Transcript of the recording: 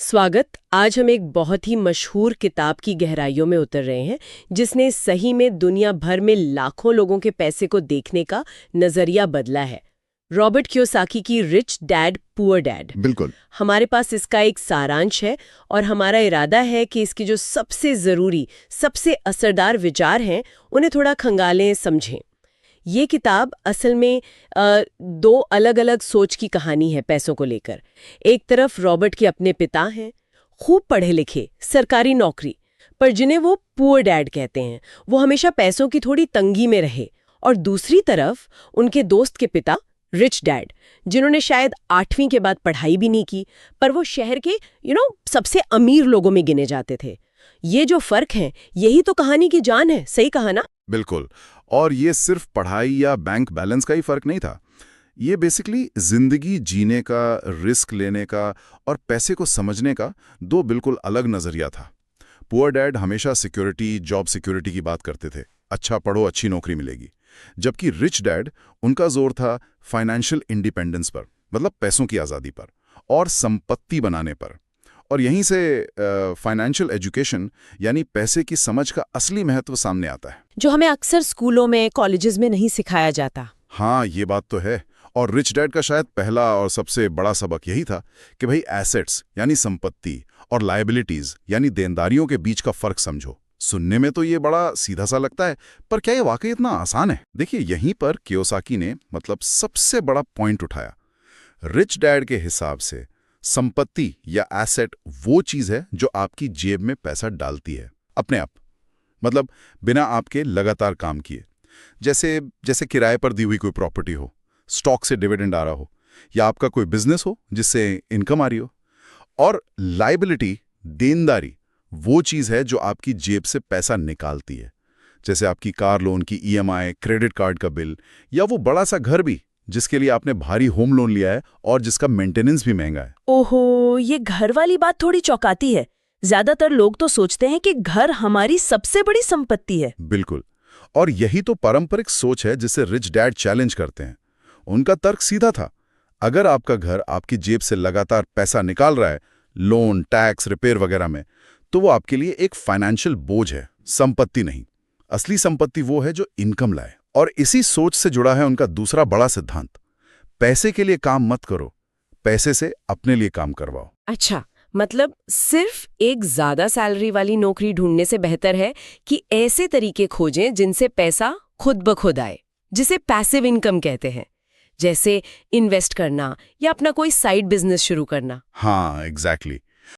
स्वागत। आज हम एक बहुत ही मशहूर किताब की गहराइयों में उतर रहे हैं जिसने सही में दुनिया भर में लाखों लोगों के पैसे को देखने का नजरिया बदला है। रॉबर्ट कियोसाकी की रिच डैड पुअर डैड। बिल्कुल। हमारे पास इसका एक सारांश है और हमारा इरादा है कि इसके जो सबसे जरूरी, सबसे असरदार विचार हैं उन्हें थोड़ा खंगालें, समझें। ये किताब असल में दो अलग अलग सोच की कहानी है पैसों को लेकर। एक तरफ रॉबर्ट के अपने पिता हैं, खूब पढ़े लिखे, सरकारी नौकरी, पर जिन्हें वो पुअर डैड कहते हैं। वो हमेशा पैसों की थोड़ी तंगी में रहे। और दूसरी तरफ उनके दोस्त के पिता, रिच डैड, जिन्होंने शायद 8वीं के बाद पढ़ाई भी नहीं की, पर वो शहर के सबसे अमीर लोगों में गिने जाते थे। ये जो फर्क है, यही तो कहानी की जान है। सही कहा ना? बिल्कुल। और ये सिर्फ पढ़ाई या बैंक बैलेंस का ही फर्क नहीं था। ये बेसिकली जिंदगी जीने का, रिस्क लेने का और पैसे को समझने का दो बिल्कुल अलग नजरिया था। पुअर डैड हमेशा सिक्योरिटी, जॉब सिक्योरिटी की बात करते थे। अच्छा पढ़ो, अच्छी नौकरी मिलेगी। जबकि रिच डैड, उनका जोर था फाइनेंशियल इंडिपेंडेंस पर, मतलब पैसों की आज़ादी पर और संपत्ति बनाने पर। और यहीं से फाइनेंशियल एजुकेशन यानी पैसे की समझ का असली महत्व सामने आता है, जो हमें अक्सर स्कूलों में, कॉलेजेस में नहीं सिखाया जाता। हाँ, ये बात तो है। और रिच डैड का शायद पहला और सबसे बड़ा सबक यही था कि भाई एसेट्स यानी संपत्ति और लायबिलिटीज यानी देनदारियों के बीच का फर्क समझो। सुनने में तो ये बड़ा सीधा सा लगता है, पर क्या ये वाकई इतना आसान है? देखिए, यहीं पर कियोसाकी ने सबसे बड़ा पॉइंट उठाया। रिच डैड के हिसाब से संपत्ति या एसेट वो चीज है जो आपकी जेब में पैसा डालती है अपने आप, मतलब बिना आपके लगातार काम किए। जैसे जैसे किराए पर दी हुई कोई प्रॉपर्टी हो, स्टॉक से डिविडेंड आ रहा हो, या आपका कोई बिजनेस हो जिससे इनकम आ रही हो। और लायबिलिटी, देनदारी, वो चीज है जो आपकी जेब से पैसा निकालती है। जैसे आपकी कार लोन की ईएमआई, क्रेडिट कार्ड का बिल, या वो बड़ा सा घर भी जिसके लिए आपने भारी होम लोन लिया है और जिसका मेंटेनेंस भी महंगा है। ओहो, ये घर वाली बात थोड़ी चौंकाती है। ज्यादातर लोग तो सोचते हैं कि घर हमारी सबसे बड़ी संपत्ति है। बिल्कुल। और यही तो पारंपरिक सोच है जिसे रिच डैड चैलेंज करते हैं। उनका तर्क सीधा था, अगर आपका घर आपकी जेब से लगातार पैसा निकाल रहा है, लोन, टैक्स, रिपेयर वगैरह में, तो वो आपके लिए एक फाइनेंशियल बोझ है, संपत्ति नहीं। असली संपत्ति वो है जो इनकम लाए। और इसी सोच से जुड़ा है उनका दूसरा बड़ा सिद्धांत, पैसे के लिए काम मत करो, पैसे से अपने लिए काम करवाओ। अच्छा, मतलब सिर्फ एक ज्यादा सैलरी वाली नौकरी ढूंढने से बेहतर है कि ऐसे तरीके खोजें जिनसे पैसा खुद ब खुद आए, जिसे पैसिव इनकम कहते हैं, जैसे इन्वेस्ट करना या अपना कोई साइड बिजनेस शुरू करना। हाँ, एग्जैक्टली।